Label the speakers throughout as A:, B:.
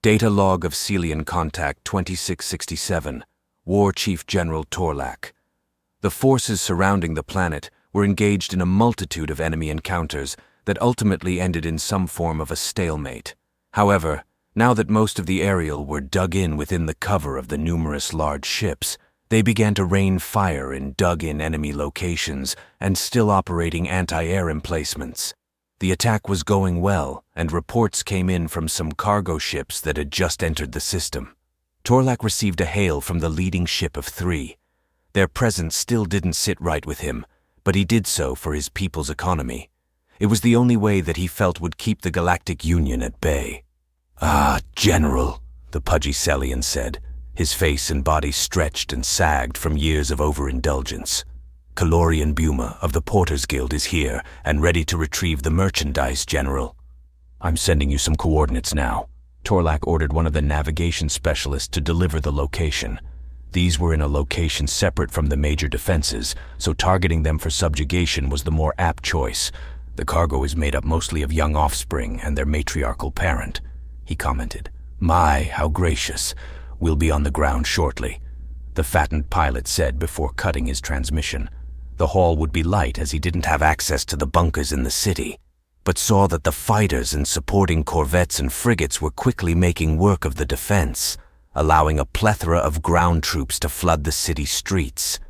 A: Data log of Terran Contact 2667, War Chief General Torlak. The forces surrounding the planet were engaged in a multitude of enemy encounters that ultimately ended in some form of a stalemate. However, now that most of the aerial were dug in within the cover of the numerous large ships, they began to rain fire in dug-in enemy locations and still operating anti-air emplacements. The attack was going well, and reports came in from some cargo ships that had just entered the system. Torlak received a hail from the leading ship of 3. Their presence still didn't sit right with him, but he did so for his people's economy. It was the only way that he felt would keep the Galactic Union at bay. "Ah, General," the pudgy Celian said, his face and body stretched and sagged from years of overindulgence. "Calorian Buma of the Porters Guild is here and ready to retrieve the merchandise, General." "I'm sending you some coordinates now." Torlak ordered one of the navigation specialists to deliver the location. These were in a location separate from the major defenses, so targeting them for subjugation was the more apt choice. "The cargo is made up mostly of young offspring and their matriarchal parent," he commented. "My, how gracious. We'll be on the ground shortly," the fattened pilot said before cutting his transmission. The haul would be light as he didn't have access to the bunkers in the city, but saw that the fighters and supporting corvettes and frigates were quickly making work of the defense, allowing a plethora of ground troops to flood the city streets.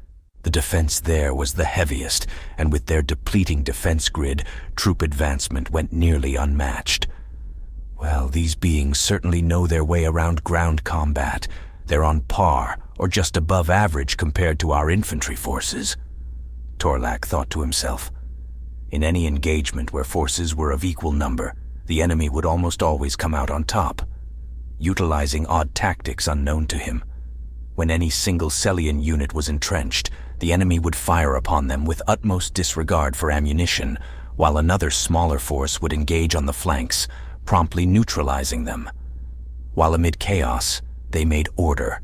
A: The defense there was the heaviest, and with their depleting defense grid, troop advancement went nearly unmatched. Well, these beings certainly know their way around ground combat. They're on par, or just above average compared to our infantry forces, Torlak thought to himself. In any engagement where forces were of equal number, the enemy would almost always come out on top, utilizing odd tactics unknown to him. When any single Celian unit was entrenched, the enemy would fire upon them with utmost disregard for ammunition, while another smaller force would engage on the flanks, promptly neutralizing them. While amid chaos, they made order.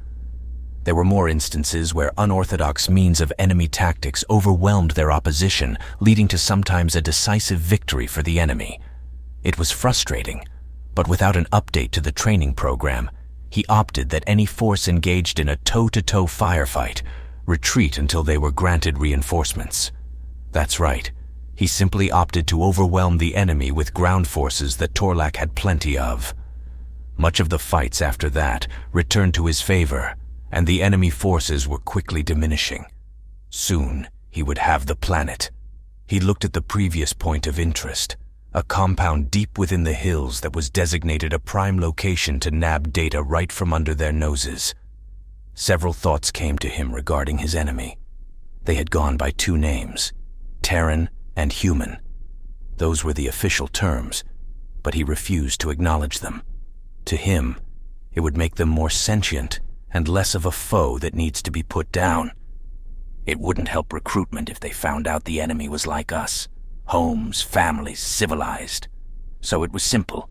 A: There were more instances where unorthodox means of enemy tactics overwhelmed their opposition, leading to sometimes a decisive victory for the enemy. It was frustrating, but without an update to the training program, he opted that any force engaged in a toe-to-toe firefight retreat until they were granted reinforcements. That's right. He simply opted to overwhelm the enemy with ground forces that Torlak had plenty of. Much of the fights after that returned to his favor, and the enemy forces were quickly diminishing. Soon, he would have the planet. He looked at the previous point of interest, a compound deep within the hills that was designated a prime location to nab data right from under their noses. Several thoughts came to him regarding his enemy. They had gone by 2 names, Terran and Human. Those were the official terms, but he refused to acknowledge them. To him, it would make them more sentient and less of a foe that needs to be put down. It wouldn't help recruitment if they found out the enemy was like us. Homes, families, civilized. So it was simple.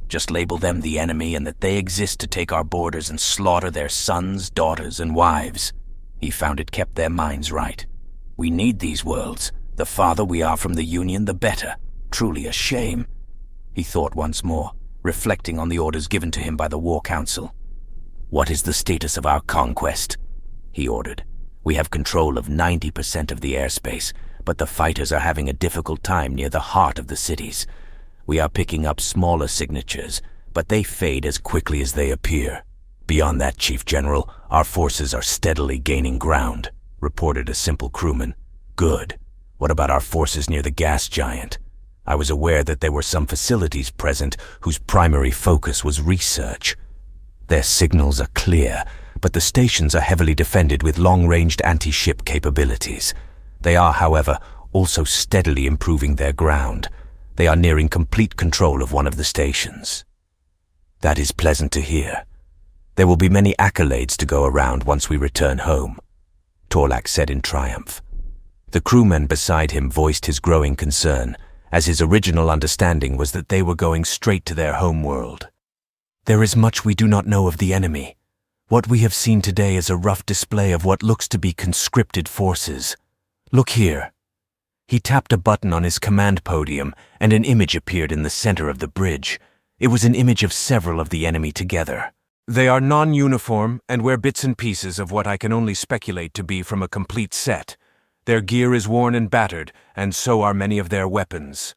A: Just label them the enemy and that they exist to take our borders and slaughter their sons, daughters, and wives. He found it kept their minds right. We need these worlds. The farther we are from the Union, the better. Truly a shame, he thought once more, reflecting on the orders given to him by the War Council. "What is the status of our conquest?" he ordered. "We have control of 90% of the airspace, but the fighters are having a difficult time near the heart of the cities. We are picking up smaller signatures, but they fade as quickly as they appear. Beyond that, Chief General, our forces are steadily gaining ground," reported a simple crewman. "Good. What about our forces near the gas giant? I was aware that there were some facilities present whose primary focus was research. Their signals are clear, but the stations are heavily defended with long-ranged anti-ship capabilities. They are, however, also steadily improving their ground. They are nearing complete control of one of the stations." "That is pleasant to hear. There will be many accolades to go around once we return home," Torlak said in triumph. The crewman beside him voiced his growing concern, as his original understanding was that they were going straight to their homeworld. "There is much we do not know of the enemy. What we have seen today is a rough display of what looks to be conscripted forces. Look here." He tapped a button on his command podium, and an image appeared in the center of the bridge. It was an image of several of the enemy together. They are non-uniform and wear bits and pieces of what I can only speculate to be from a complete set. Their gear is worn and battered, and so are many of their weapons.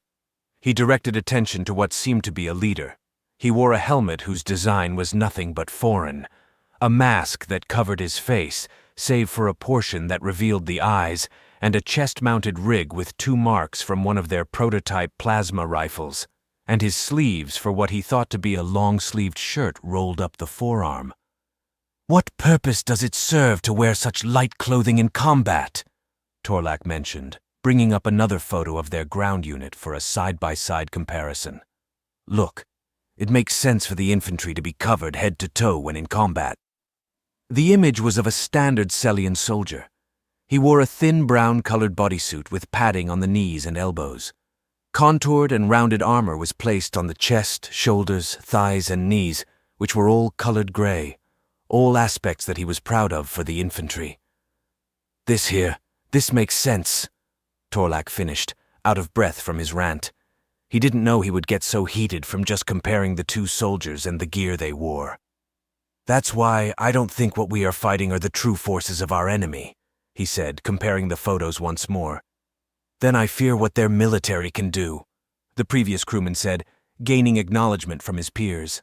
A: He directed attention to what seemed to be a leader. He wore a helmet whose design was nothing but foreign. A mask that covered his face, save for a portion that revealed the eyes, and a chest-mounted rig with 2 marks from one of their prototype plasma rifles, and his sleeves for what he thought to be a long-sleeved shirt rolled up the forearm. "What purpose does it serve to wear such light clothing in combat?" Torlak mentioned, bringing up another photo of their ground unit for a side-by-side comparison. "Look, it makes sense for the infantry to be covered head to toe when in combat." The image was of a standard Celian soldier. He wore a thin brown-colored bodysuit with padding on the knees and elbows. Contoured and rounded armor was placed on the chest, shoulders, thighs, and knees, which were all colored gray, all aspects that he was proud of for the infantry. This makes sense," Torlak finished, out of breath from his rant. He didn't know he would get so heated from just comparing the 2 soldiers and the gear they wore. "That's why I don't think what we are fighting are the true forces of our enemy," he said, comparing the photos once more. "Then I fear what their military can do," the previous crewman said, gaining acknowledgement from his peers.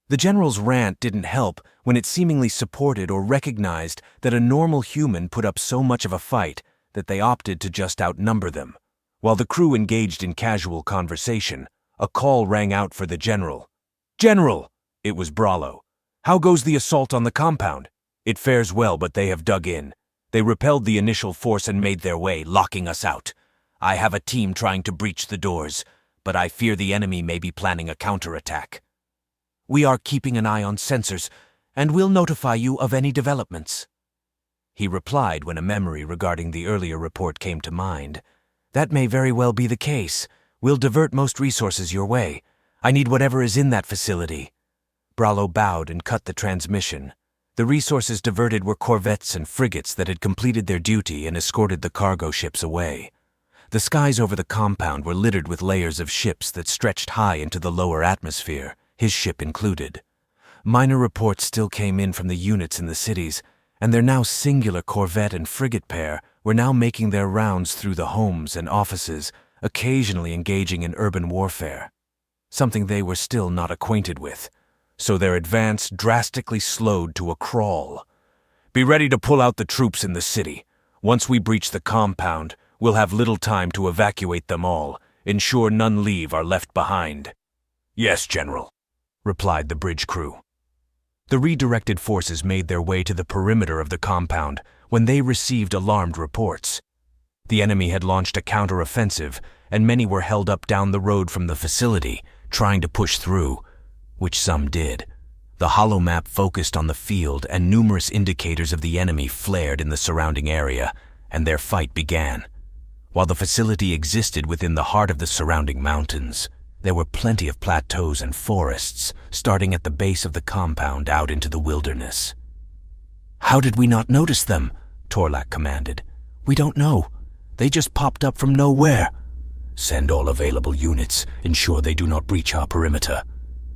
A: The general's rant didn't help when it seemingly supported or recognized that a normal human put up so much of a fight that they opted to just outnumber them. While the crew engaged in casual conversation, a call rang out for the general. "General!" It was Brallo. "How goes the assault on the compound?" "It fares well, but they have dug in. They repelled the initial force and made their way, locking us out. I have a team trying to breach the doors, but I fear the enemy may be planning a counterattack. We are keeping an eye on sensors, and will notify you of any developments." He replied when a memory regarding the earlier report came to mind. "That may very well be the case. We'll divert most resources your way. I need whatever is in that facility." Brallo bowed and cut the transmission. The resources diverted were corvettes and frigates that had completed their duty and escorted the cargo ships away. The skies over the compound were littered with layers of ships that stretched high into the lower atmosphere, his ship included. Minor reports still came in from the units in the cities, and their now singular corvette and frigate pair were now making their rounds through the homes and offices, occasionally engaging in urban warfare, something they were still not acquainted with, so their advance drastically slowed to a crawl. "Be ready to pull out the troops in the city. Once we breach the compound, we'll have little time to evacuate them all, ensure none leave are left behind." "Yes, General," replied the bridge crew. The redirected forces made their way to the perimeter of the compound when they received alarmed reports. The enemy had launched a counter-offensive, and many were held up down the road from the facility, trying to push through, which some did. The holo map focused on the field, and numerous indicators of the enemy flared in the surrounding area, and their fight began. While the facility existed within the heart of the surrounding mountains, there were plenty of plateaus and forests, starting at the base of the compound out into the wilderness. "How did we not notice them?" Torlak commanded. "We don't know. They just popped up from nowhere." "Send all available units. Ensure they do not breach our perimeter."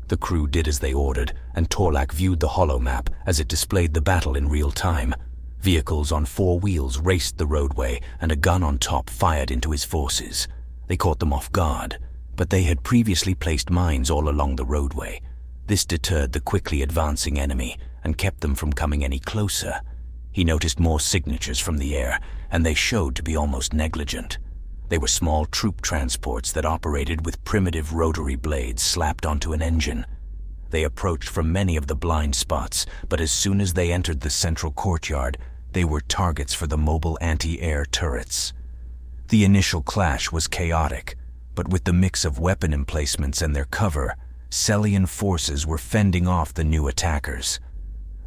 A: The crew did as they ordered, and Torlak viewed the holo map as it displayed the battle in real time. Vehicles on 4 wheels raced the roadway, and a gun on top fired into his forces. They caught them off guard, but they had previously placed mines all along the roadway. This deterred the quickly advancing enemy and kept them from coming any closer. He noticed more signatures from the air, and they showed to be almost negligent. They were small troop transports that operated with primitive rotary blades slapped onto an engine. They approached from many of the blind spots, but as soon as they entered the central courtyard, they were targets for the mobile anti-air turrets. The initial clash was chaotic, but with the mix of weapon emplacements and their cover, Celian forces were fending off the new attackers.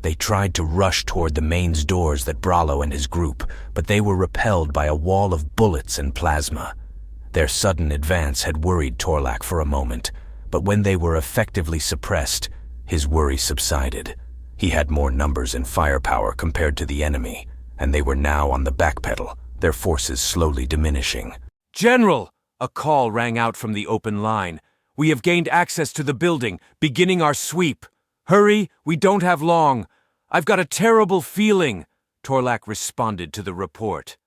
A: They tried to rush toward the mains doors that Brallo and his group, but they were repelled by a wall of bullets and plasma. Their sudden advance had worried Torlak for a moment, but when they were effectively suppressed, his worry subsided. He had more numbers and firepower compared to the enemy, and they were now on the backpedal, their forces slowly diminishing. "General!" A call rang out from the open line. We have gained access to the building, beginning our sweep. Hurry, we don't have long. I've got a terrible feeling, Torlak responded to the report.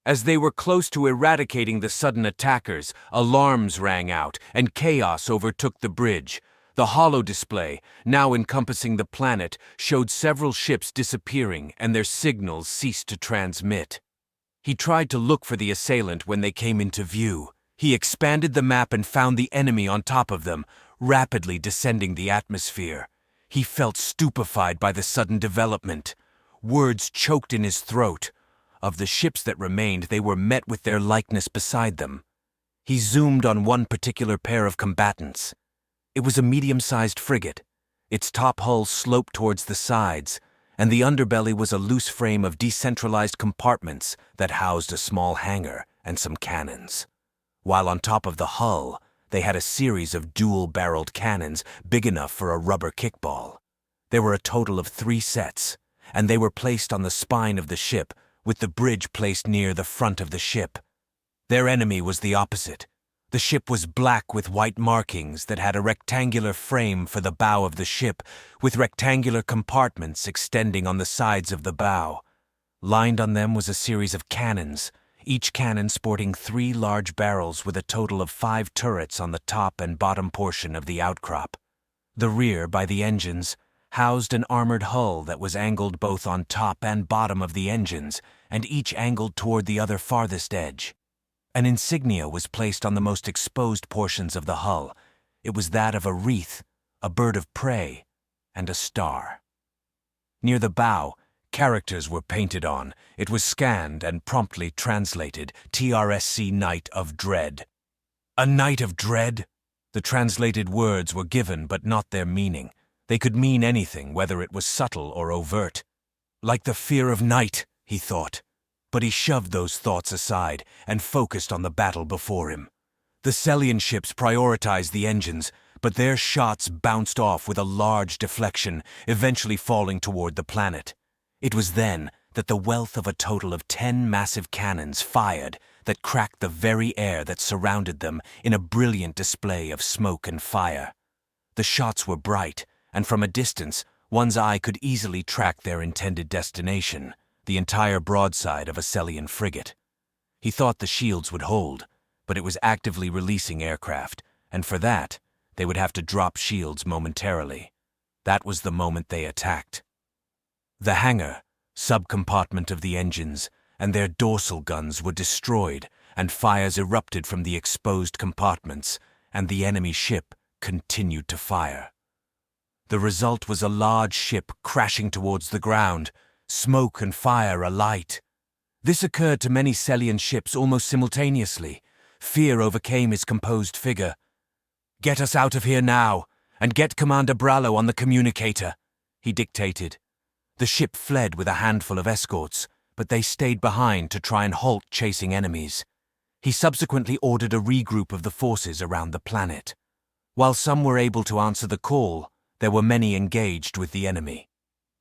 A: As they were close to eradicating the sudden attackers, alarms rang out and chaos overtook the bridge. The holo display, now encompassing the planet, showed several ships disappearing and their signals ceased to transmit. He tried to look for the assailant when they came into view. He expanded the map and found the enemy on top of them, rapidly descending the atmosphere. He felt stupefied by the sudden development. Words choked in his throat. Of the ships that remained, they were met with their likeness beside them. He zoomed on one particular pair of combatants. It was a medium-sized frigate. Its top hull sloped towards the sides, and the underbelly was a loose frame of decentralized compartments that housed a small hangar and some cannons. While on top of the hull, they had a series of dual-barreled cannons big enough for a rubber kickball. There were a total of 3 sets, and they were placed on the spine of the ship, with the bridge placed near the front of the ship. Their enemy was the opposite. The ship was black with white markings that had a rectangular frame for the bow of the ship, with rectangular compartments extending on the sides of the bow. Lined on them was a series of cannons, each cannon sporting 3 large barrels with a total of 5 turrets on the top and bottom portion of the outcrop. The rear, by the engines, housed an armored hull that was angled both on top and bottom of the engines, and each angled toward the other farthest edge. An insignia was placed on the most exposed portions of the hull. It was that of a wreath, a bird of prey, and a star. Near the bow, characters were painted on. It was scanned and promptly translated, TRSC Night of Dread. A night of dread? The translated words were given but not their meaning. They could mean anything, whether it was subtle or overt. Like the fear of night, he thought. But he shoved those thoughts aside and focused on the battle before him. The Celian ships prioritized the engines, but their shots bounced off with a large deflection, eventually falling toward the planet. It was then that the wealth of a total of 10 massive cannons fired that cracked the very air that surrounded them in a brilliant display of smoke and fire. The shots were bright, and from a distance, one's eye could easily track their intended destination, the entire broadside of a Celian frigate. He thought the shields would hold, but it was actively releasing aircraft, and for that, they would have to drop shields momentarily. That was the moment they attacked. The hangar, subcompartment of the engines, and their dorsal guns were destroyed, and fires erupted from the exposed compartments, and the enemy ship continued to fire. The result was a large ship crashing towards the ground, smoke and fire alight. This occurred to many Celian ships almost simultaneously. Fear overcame his composed figure. "Get us out of here now, and get Commander Brallo on the communicator," he dictated. The ship fled with a handful of escorts, but they stayed behind to try and halt chasing enemies. He subsequently ordered a regroup of the forces around the planet. While some were able to answer the call, there were many engaged with the enemy.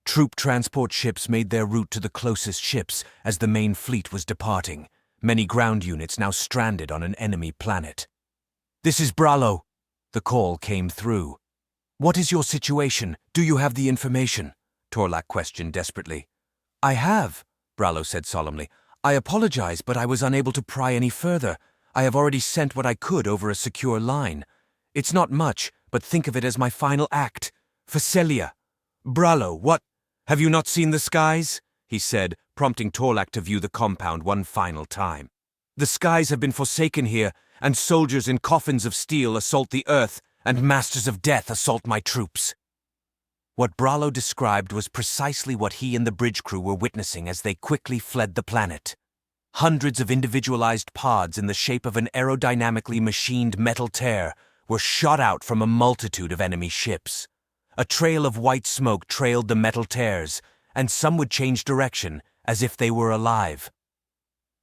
A: Troop transport ships made their route to the closest ships as the main fleet was departing, many ground units now stranded on an enemy planet. "This is Brallo," the call came through. "What is your situation? Do you have the information?" Torlak questioned desperately. "I have," Brallo said solemnly. "I apologize, but I was unable to pry any further. I have already sent what I could over a secure line. It's not much, but think of it as my final act. For Celia." "Brallo, what? Have you not seen the skies?" he said, prompting Torlak to view the compound one final time. "The skies have been forsaken here, and soldiers in coffins of steel assault the earth, and masters of death assault my troops." What Brallo described was precisely what he and the bridge crew were witnessing as they quickly fled the planet. Hundreds of individualized pods in the shape of an aerodynamically machined metal tear were shot out from a multitude of enemy ships. A trail of white smoke trailed the metal tears, and some would change direction, as if they were alive.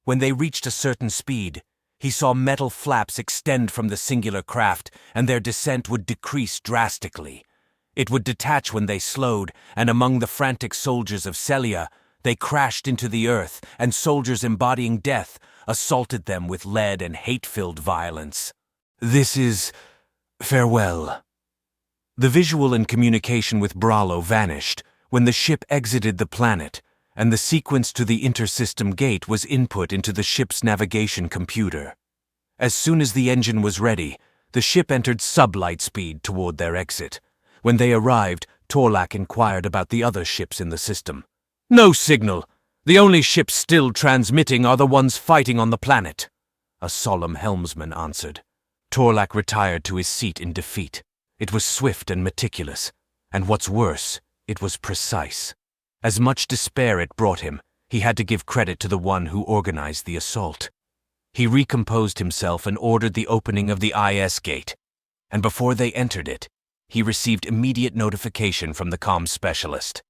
A: When they reached a certain speed, he saw metal flaps extend from the singular craft, and their descent would decrease drastically. It would detach when they slowed, and among the frantic soldiers of Celia, they crashed into the earth, and soldiers embodying death assaulted them with lead and hate-filled violence. "This is Farewell. The visual and communication with Bralo vanished when the ship exited the planet, and the sequence to the intersystem gate was input into the ship's navigation computer. As soon as the engine was ready, the ship entered sublight speed toward their exit. When they arrived, Torlak inquired about the other ships in the system. No signal. The only ships still transmitting are the ones fighting on the planet, a solemn helmsman answered. Torlak retired to his seat in defeat. It was swift and meticulous, and what's worse, it was precise. As much despair it brought him, he had to give credit to the one who organized the assault. He recomposed himself and ordered the opening of the IS gate, and before they entered it, he received immediate notification from the comms specialist.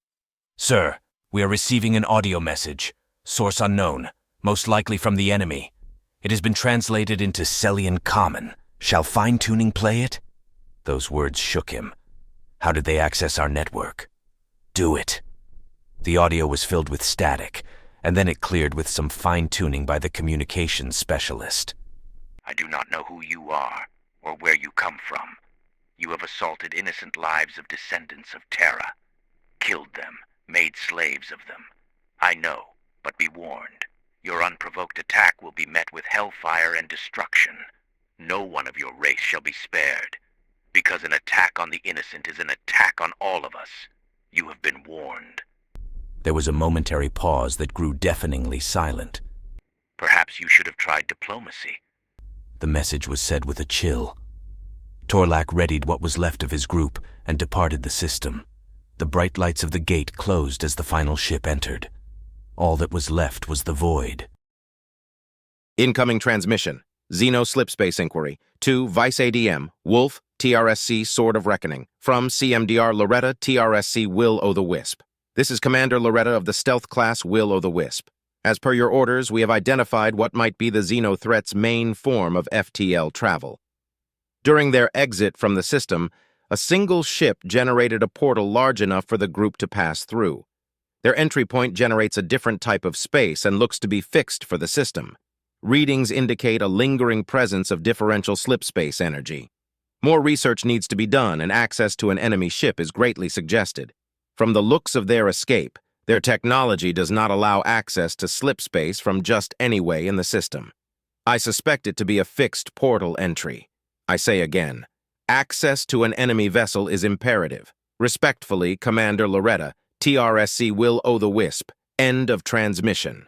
A: Sir, we are receiving an audio message. Source unknown, most likely from the enemy. It has been translated into Celian Common. Shall fine-tuning play it? Those words shook him. How did they access our network? Do it. The audio was filled with static, and then it cleared with some fine-tuning by the communications specialist.
B: I do not know who you are, or where you come from. You have assaulted innocent lives of descendants of Terra, killed them, made slaves of them. I know, but be warned. Your unprovoked attack will be met with hellfire and destruction. No one of your race shall be spared, because an attack on the innocent is an attack on all of us. You have been warned.
A: There was a momentary pause that grew deafeningly silent.
B: Perhaps you should have tried diplomacy.
A: The message was said with a chill. Torlak readied what was left of his group and departed the system. The bright lights of the gate closed as the final ship entered. All that was left was the void.
C: Incoming transmission. Xeno Slipspace Inquiry. To Vice ADM, Wolf, TRSC Sword of Reckoning. From CMDR Loretta, TRSC Will-O-the-Wisp. This is Commander Loretta of the Stealth Class Will-O-the-Wisp. As per your orders, we have identified what might be the Xeno threat's main form of FTL travel. During their exit from the system, a single ship generated a portal large enough for the group to pass through. Their entry point generates a different type of space and looks to be fixed for the system. Readings indicate a lingering presence of differential slipspace energy. More research needs to be done, and access to an enemy ship is greatly suggested. From the looks of their escape, their technology does not allow access to slipspace from just any way in the system. I suspect it to be a fixed portal entry. I say again, access to an enemy vessel is imperative. Respectfully, Commander Loretta, TRSC Will-O-the-Wisp. End of transmission.